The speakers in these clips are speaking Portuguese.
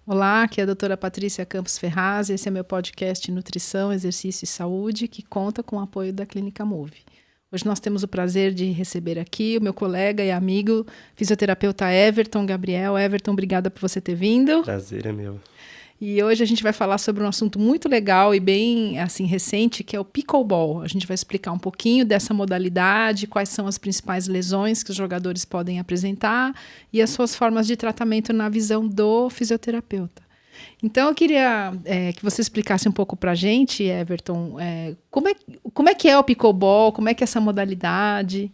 Olá, aqui é a doutora Patrícia Campos Ferraz, esse é meu podcast Nutrição, Exercício e Saúde, que conta com o apoio da Clínica Move. Hoje nós temos o prazer de receber aqui o meu colega e amigo, fisioterapeuta Everton Gabriel. Everton, obrigada por você ter vindo. Prazer é meu. E hoje a gente vai falar sobre um assunto muito legal e bem assim recente, que é o pickleball. A gente vai explicar um pouquinho dessa modalidade, quais são as principais lesões que os jogadores podem apresentar e as suas formas de tratamento na visão do fisioterapeuta. Então eu queria que você explicasse um pouco para a gente, Everton, como é que é o pickleball, como é que é essa modalidade?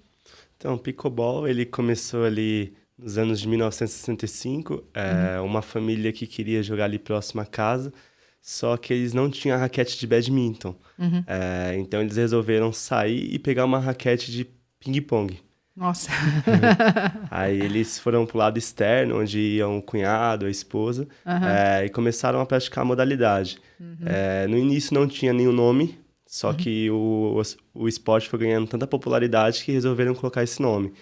Então, o pickleball ele começou ali nos anos de 1965, uma família que queria jogar ali próximo à casa, só que eles não tinham a raquete de badminton. Então eles resolveram sair e pegar uma raquete de ping-pong. Nossa! Aí eles foram pro lado externo, onde iam o cunhado, a esposa, e começaram a praticar a modalidade. No início não tinha nenhum nome, só que o esporte foi ganhando tanta popularidade que resolveram colocar esse nome.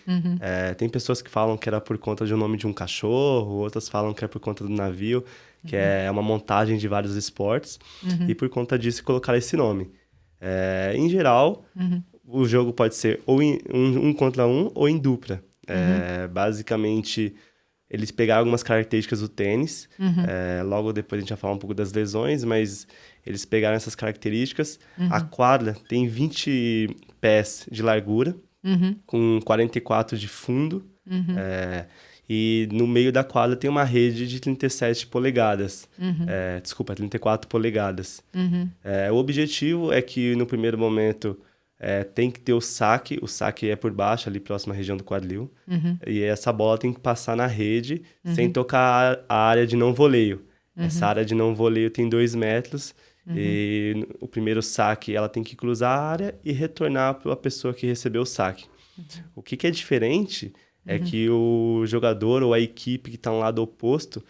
Tem pessoas que falam que era por conta do nome de um cachorro, outras falam que é por conta do navio, que é uma montagem de vários esportes, e por conta disso colocaram esse nome. Em geral, o jogo pode ser ou um contra um ou em dupla. Basicamente, eles pegaram algumas características do tênis. Logo depois a gente vai falar um pouco das lesões, mas eles pegaram essas características. A quadra tem 20 pés de largura, com 44 de fundo. E no meio da quadra tem uma rede de 37 polegadas. 34 polegadas. O objetivo é que no primeiro momento tem que ter o saque é por baixo, ali próximo à região do quadril. E essa bola tem que passar na rede sem tocar a área de não voleio. Essa área de não voleio tem 2 metros. E o primeiro saque ela tem que cruzar a área e retornar para a pessoa que recebeu o saque. O que é diferente é que o jogador ou a equipe que está no lado oposto,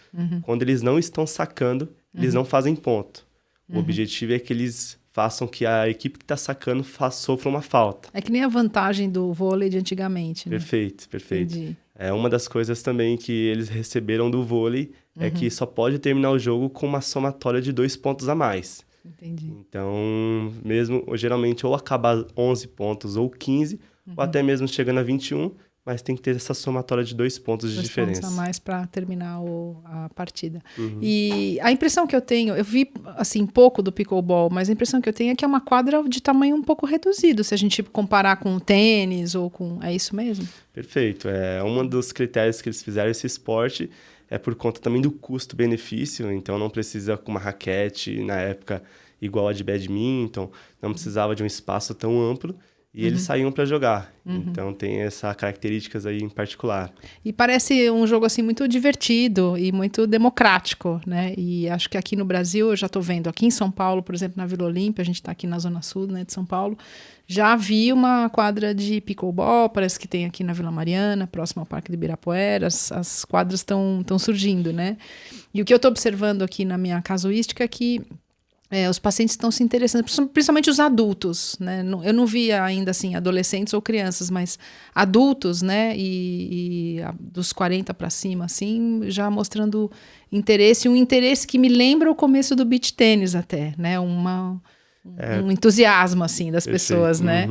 quando eles não estão sacando, eles não fazem ponto. O objetivo é que eles façam que a equipe que está sacando sofra uma falta. É que nem a vantagem do vôlei de antigamente, né? Perfeito. Entendi. Uma das coisas também que eles receberam do vôlei é que só pode terminar o jogo com uma somatória de 2 pontos a mais. Entendi. Então, mesmo, geralmente, ou acaba 11 pontos ou 15, ou até mesmo chegando a 21, mas tem que ter essa somatória de 2 pontos de diferença. 2 pontos a mais para terminar a partida. E a impressão que eu tenho, eu vi assim pouco do pickleball, mas a impressão que eu tenho é que é uma quadra de tamanho um pouco reduzido, se a gente comparar com o tênis ou com... É isso mesmo? Perfeito. Um dos critérios que eles fizeram esse esporte é por conta também do custo-benefício, então não precisa com uma raquete, na época, igual a de badminton, não precisava de um espaço tão amplo, e eles saíam para jogar. Então tem essas características aí em particular. E parece um jogo assim muito divertido e muito democrático, né? E acho que aqui no Brasil, eu já estou vendo, aqui em São Paulo, por exemplo, na Vila Olímpia, a gente está aqui na Zona Sul, né, de São Paulo, já vi uma quadra de pickleball, parece que tem aqui na Vila Mariana, próximo ao Parque de Ibirapuera, as quadras estão surgindo, né? E o que eu estou observando aqui na minha casuística é que os pacientes estão se interessando, principalmente os adultos, né? Eu não vi ainda assim adolescentes ou crianças, mas adultos, né? E dos 40 para cima, assim, já mostrando interesse, um interesse que me lembra o começo do beach tênis até, né? Um entusiasmo assim das pessoas, né?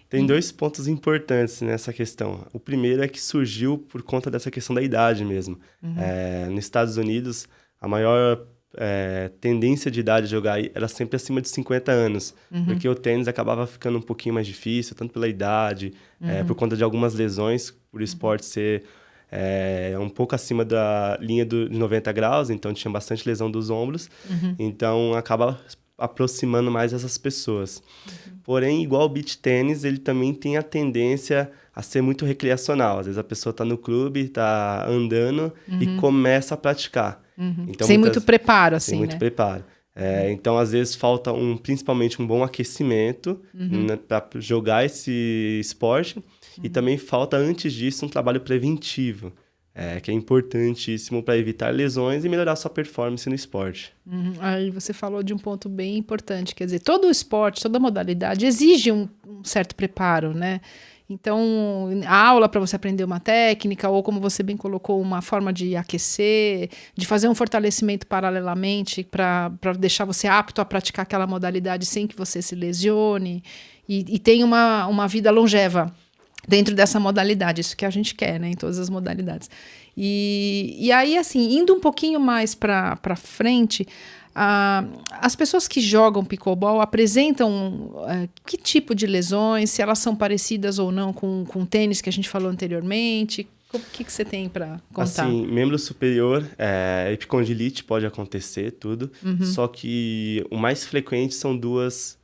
Tem 2 pontos importantes nessa questão. O primeiro é que surgiu por conta dessa questão da idade mesmo. Nos Estados Unidos, a maior tendência de idade de jogar era sempre acima de 50 anos, porque o tênis acabava ficando um pouquinho mais difícil, tanto pela idade, por conta de algumas lesões, por esporte ser um pouco acima da linha de 90 graus, então tinha bastante lesão dos ombros, então acaba aproximando mais essas pessoas. Porém, igual o beach tênis, ele também tem a tendência a ser muito recreacional. Às vezes a pessoa está no clube, está andando e começa a praticar. Então, sem muito preparo, assim, sem muito preparo. Então, às vezes, falta principalmente um bom aquecimento para jogar esse esporte. E também falta, antes disso, um trabalho preventivo, que é importantíssimo para evitar lesões e melhorar sua performance no esporte. Aí você falou de um ponto bem importante, quer dizer, todo o esporte, toda modalidade exige um certo preparo, né? Então, aula para você aprender uma técnica, ou como você bem colocou, uma forma de aquecer, de fazer um fortalecimento paralelamente para deixar você apto a praticar aquela modalidade sem que você se lesione e tenha uma vida longeva dentro dessa modalidade, isso que a gente quer, né, em todas as modalidades. E aí, assim, indo um pouquinho mais para frente, as pessoas que jogam pickleball apresentam que tipo de lesões, se elas são parecidas ou não com o tênis que a gente falou anteriormente? O que você tem para contar? Assim, membro superior, epicondilite pode acontecer, tudo. Só que o mais frequente são duas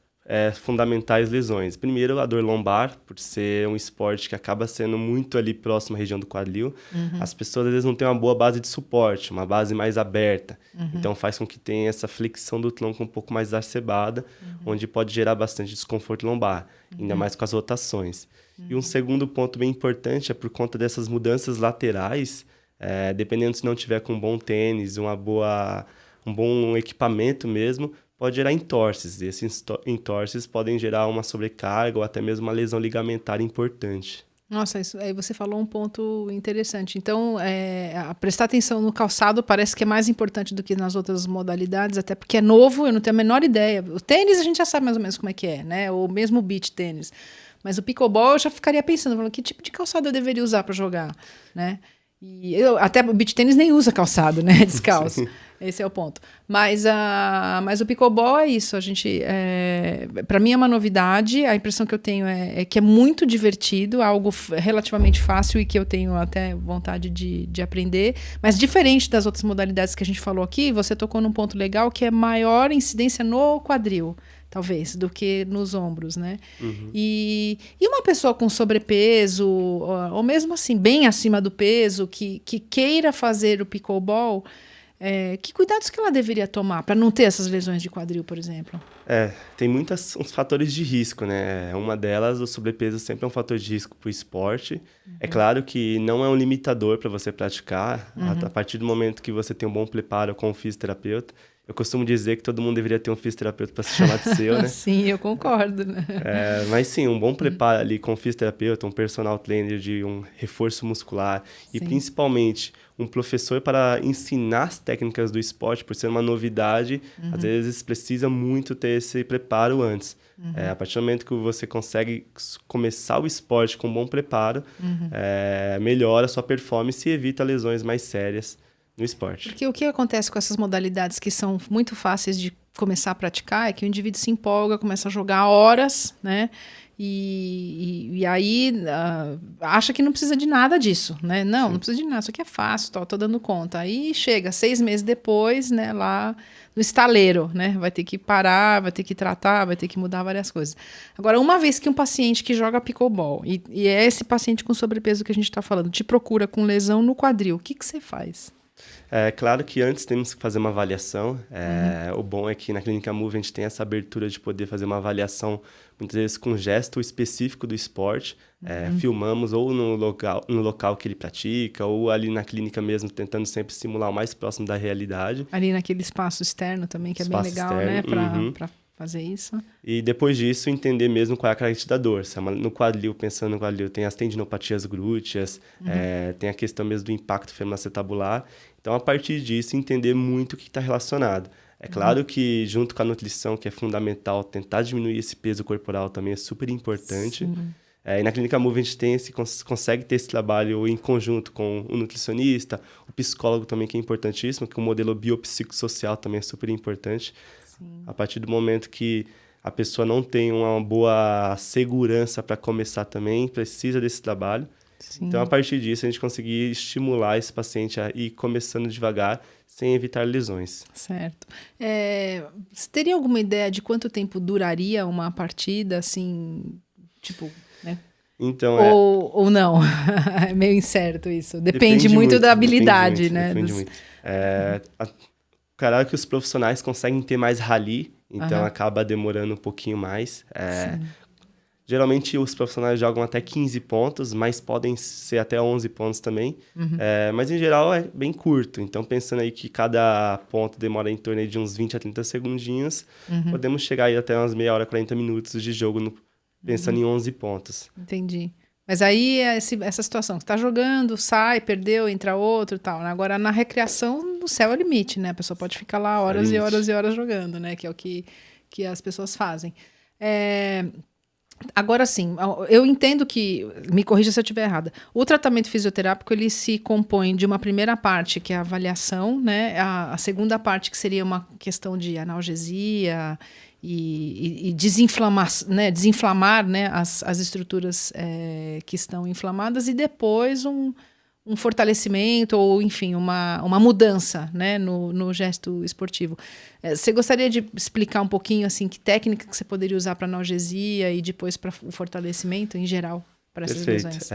fundamentais lesões. Primeiro, a dor lombar, por ser um esporte que acaba sendo muito ali próximo à região do quadril. As pessoas, às vezes, não têm uma boa base de suporte, uma base mais aberta. Então, faz com que tenha essa flexão do tronco um pouco mais exacerbada, onde pode gerar bastante desconforto lombar, ainda mais com as rotações. E um segundo ponto bem importante é por conta dessas mudanças laterais, dependendo se não tiver com um bom tênis, um bom equipamento mesmo, pode gerar entorses. E esses entorses podem gerar uma sobrecarga ou até mesmo uma lesão ligamentar importante. Nossa, isso, aí você falou um ponto interessante. Então, prestar atenção no calçado parece que é mais importante do que nas outras modalidades, até porque é novo, eu não tenho a menor ideia. O tênis a gente já sabe mais ou menos como é que é, né? Ou mesmo o beach tênis. Mas o pickleball eu já ficaria pensando, falando, que tipo de calçado eu deveria usar para jogar, né? E até o beach tênis nem usa calçado, né? Descalço. Esse é o ponto. Mas o pickleball é isso. A gente, para mim é uma novidade. A impressão que eu tenho é que é muito divertido, algo relativamente fácil e que eu tenho até vontade de aprender. Mas diferente das outras modalidades que a gente falou aqui, você tocou num ponto legal que é maior incidência no quadril, talvez, do que nos ombros, né? E uma pessoa com sobrepeso, ou mesmo assim, bem acima do peso, que queira fazer o pickleball, que cuidados que ela deveria tomar para não ter essas lesões de quadril, por exemplo? Tem uns fatores de risco, né? Uma delas, o sobrepeso sempre é um fator de risco para o esporte. É claro que não é um limitador para você praticar. A partir do momento que você tem um bom preparo com o fisioterapeuta, eu costumo dizer que todo mundo deveria ter um fisioterapeuta para se chamar de seu, né? Sim, eu concordo, né? Mas sim, um bom preparo ali com um fisioterapeuta, um personal trainer de um reforço muscular e principalmente um professor para ensinar as técnicas do esporte, por ser uma novidade, às vezes precisa muito ter esse preparo antes. A partir do momento que você consegue começar o esporte com um bom preparo, melhora a sua performance e evita lesões mais sérias no esporte. Porque o que acontece com essas modalidades que são muito fáceis de começar a praticar é que o indivíduo se empolga, começa a jogar horas, né? E aí acha que não precisa de nada disso, né? Não precisa de nada, isso aqui é fácil, tô dando conta. Aí chega 6 meses depois, né, lá no estaleiro, né? Vai ter que parar, vai ter que tratar, vai ter que mudar várias coisas. Agora, uma vez que um paciente que joga pickleball, e é esse paciente com sobrepeso que a gente está falando, te procura com lesão no quadril, o que você faz? É claro que antes temos que fazer uma avaliação. O bom é que na Clínica Move a gente tem essa abertura de poder fazer uma avaliação, muitas vezes com gesto específico do esporte. Filmamos ou no local que ele pratica, ou ali na clínica mesmo, tentando sempre simular o mais próximo da realidade. Ali naquele espaço externo também, que espaço é bem legal, externo, né? Para fazer isso. E depois disso, entender mesmo qual é a característica da dor. No quadril, pensando no quadril, tem as tendinopatias glúteas, tem a questão mesmo do impacto femoroacetabular. Então, a partir disso, entender muito o que está relacionado. É claro que, junto com a nutrição, que é fundamental, tentar diminuir esse peso corporal também é super importante. E na Clínica Move a gente consegue ter esse trabalho em conjunto com o nutricionista, o psicólogo também, que é importantíssimo, que o modelo biopsicossocial também é super importante. A partir do momento que a pessoa não tem uma boa segurança para começar também, precisa desse trabalho. Então, a partir disso, a gente conseguir estimular esse paciente a ir começando devagar, sem evitar lesões. Certo. Você teria alguma ideia de quanto tempo duraria uma partida, assim, tipo, né? Então, ou não? É meio incerto isso. Depende muito da habilidade, né? Depende muito. Claro que os profissionais conseguem ter mais rally, então acaba demorando um pouquinho mais. Geralmente, os profissionais jogam até 15 pontos, mas podem ser até 11 pontos também. Mas, em geral, é bem curto. Então, pensando aí que cada ponto demora em torno de uns 20 a 30 segundinhos, podemos chegar aí até umas meia hora, 40 minutos de jogo, pensando em 11 pontos. Entendi. Mas aí essa situação, você está jogando, sai, perdeu, entra outro e tal. Né? Agora, na recreação, o céu é o limite, né? A pessoa pode ficar lá horas e horas e horas jogando, né? Que é o que as pessoas fazem. Agora sim, eu entendo que, me corrija se eu estiver errada, o tratamento fisioterápico ele se compõe de uma primeira parte, que é a avaliação, né? A segunda parte, que seria uma questão de analgesia e desinflamar, né? Desinflamar, né? As estruturas que estão inflamadas, e depois um fortalecimento ou, enfim, uma mudança, né, no gesto esportivo. Você gostaria de explicar um pouquinho assim, que técnica que você poderia usar para analgesia e depois para o fortalecimento em geral para essas lesões?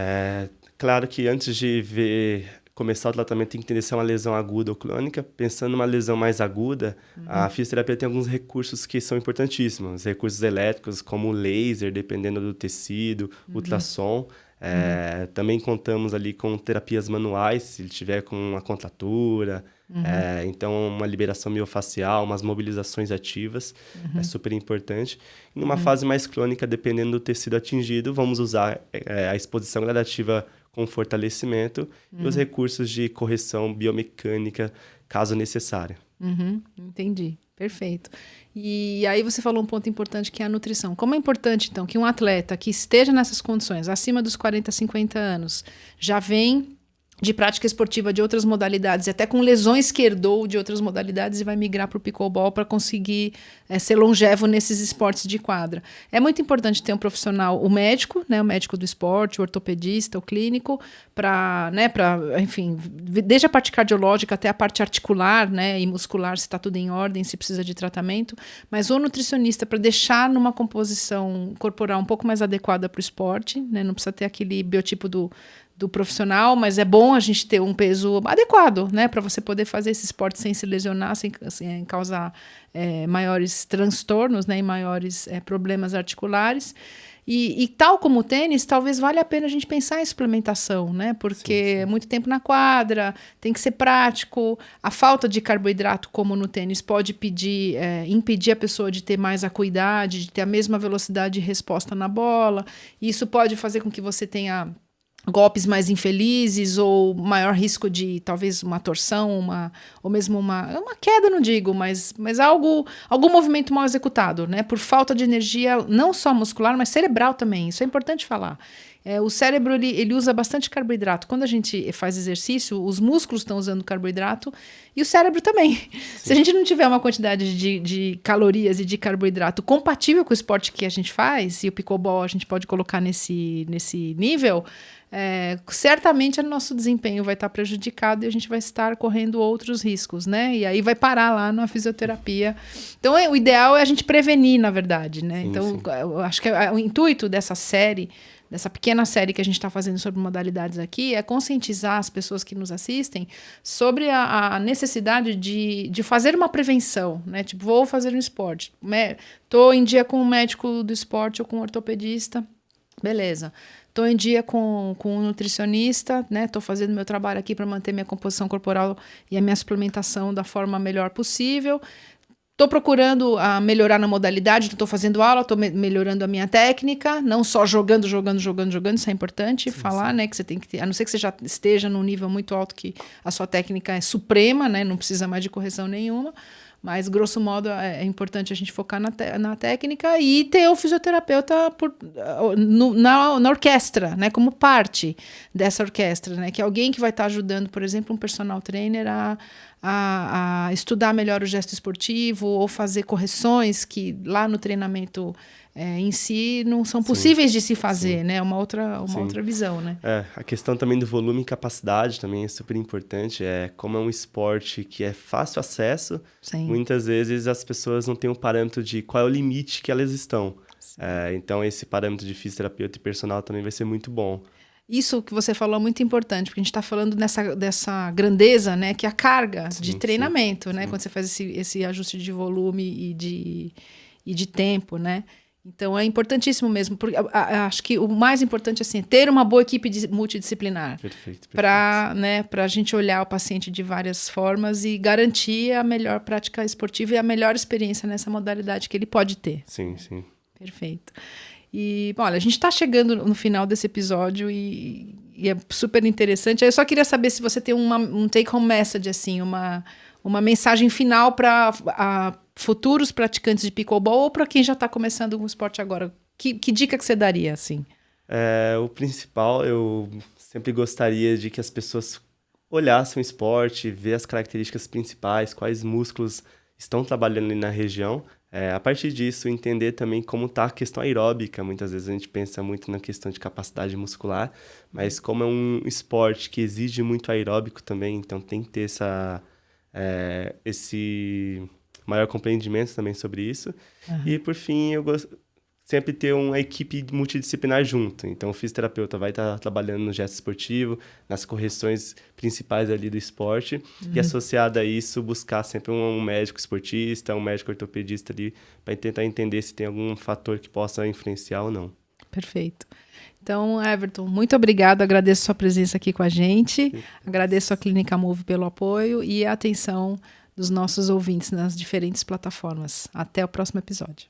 Claro que antes de começar o tratamento tem que entender se é uma lesão aguda ou crônica. Pensando numa lesão mais aguda, a fisioterapia tem alguns recursos que são importantíssimos. Recursos elétricos, como o laser, dependendo do tecido, ultrassom. Também contamos ali com terapias manuais, se ele tiver com uma contratura, então uma liberação miofacial, umas mobilizações ativas, é super importante. E numa fase mais crônica, dependendo do tecido atingido, vamos usar a exposição gradativa com fortalecimento e os recursos de correção biomecânica, caso necessário. Entendi. Perfeito. E aí você falou um ponto importante, que é a nutrição. Como é importante, então, que um atleta que esteja nessas condições, acima dos 40, 50 anos, já vem de prática esportiva de outras modalidades, até com lesões que herdou de outras modalidades, e vai migrar para o pickleball para conseguir ser longevo nesses esportes de quadra. É muito importante ter um profissional, o médico, né, o médico do esporte, o ortopedista, o clínico, para, né, enfim, desde a parte cardiológica até a parte articular, né, e muscular, se está tudo em ordem, se precisa de tratamento, mas o nutricionista para deixar numa composição corporal um pouco mais adequada para o esporte, né, não precisa ter aquele biotipo do profissional, mas é bom a gente ter um peso adequado, né, para você poder fazer esse esporte sem se lesionar, sem causar maiores transtornos, né, e maiores problemas articulares. E tal como o tênis, talvez valha a pena a gente pensar em suplementação, né, porque é muito tempo na quadra, tem que ser prático. A falta de carboidrato, como no tênis, pode impedir a pessoa de ter mais acuidade, de ter a mesma velocidade de resposta na bola. E isso pode fazer com que você tenha golpes mais infelizes ou maior risco de talvez uma torção, ou mesmo uma queda, não digo, mas algum movimento mal executado, né? Por falta de energia, não só muscular, mas cerebral também. Isso é importante falar. O cérebro ele usa bastante carboidrato. Quando a gente faz exercício, os músculos estão usando carboidrato e o cérebro também. Sim. Se a gente não tiver uma quantidade de calorias e de carboidrato compatível com o esporte que a gente faz, e o pickleball a gente pode colocar nesse nível, certamente o nosso desempenho vai estar prejudicado e a gente vai estar correndo outros riscos, né? E aí vai parar lá na fisioterapia. Então, o ideal é a gente prevenir, na verdade, né? Sim, então, eu acho que o intuito dessa pequena série que a gente está fazendo sobre modalidades aqui, é conscientizar as pessoas que nos assistem sobre a necessidade de fazer uma prevenção, né? Tipo, vou fazer um esporte, estou em dia com um médico do esporte ou com um ortopedista, beleza. Estou em dia com um nutricionista, né? Estou fazendo meu trabalho aqui para manter minha composição corporal e a minha suplementação da forma melhor possível. Estou procurando melhorar na modalidade, estou fazendo aula, estou melhorando a minha técnica, não só jogando, isso é importante falar, né? Que você tem que ter, a não ser que você já esteja num nível muito alto que a sua técnica é suprema, né? Não precisa mais de correção nenhuma. Mas, grosso modo, é importante a gente focar na técnica e ter o fisioterapeuta na orquestra, né, como parte dessa orquestra, né, que é alguém que vai estar ajudando, por exemplo, um personal trainer a estudar melhor o gesto esportivo ou fazer correções que lá no treinamento em si não são possíveis de se fazer, né? Uma outra visão, né? A questão também do volume e capacidade também é super importante. Como é um esporte que é fácil acesso, muitas vezes as pessoas não têm um parâmetro de qual é o limite que elas estão. Então, esse parâmetro de fisioterapeuta e personal também vai ser muito bom. Isso que você falou é muito importante, porque a gente está falando dessa grandeza, né? Que é a carga de treinamento, né? Quando você faz esse ajuste de volume e de tempo, né? Então, é importantíssimo mesmo, porque acho que o mais importante é ter uma boa equipe multidisciplinar. Perfeito. Para a gente olhar o paciente de várias formas e garantir a melhor prática esportiva e a melhor experiência nessa modalidade que ele pode ter. Sim. Perfeito. E, bom, olha, a gente está chegando no final desse episódio e é super interessante. Eu só queria saber se você tem um take-home message, assim, uma mensagem final para futuros praticantes de pickleball ou para quem já está começando o esporte agora. Que dica que você daria, assim? O principal, eu sempre gostaria de que as pessoas olhassem o esporte, ver as características principais, quais músculos estão trabalhando ali na região. A partir disso, entender também como está a questão aeróbica. Muitas vezes a gente pensa muito na questão de capacidade muscular, mas como é um esporte que exige muito aeróbico também, então tem que ter esse maior compreendimento também sobre isso. E, por fim, eu sempre ter uma equipe multidisciplinar junto. Então, o fisioterapeuta vai estar trabalhando no gesto esportivo, nas correções principais ali do esporte, e associado a isso, buscar sempre um médico esportista, um médico ortopedista ali, para tentar entender se tem algum fator que possa influenciar ou não. Perfeito. Então, Everton, muito obrigado, agradeço a sua presença aqui com a gente, agradeço a Clínica Move pelo apoio e a atenção dos nossos ouvintes nas diferentes plataformas. Até o próximo episódio.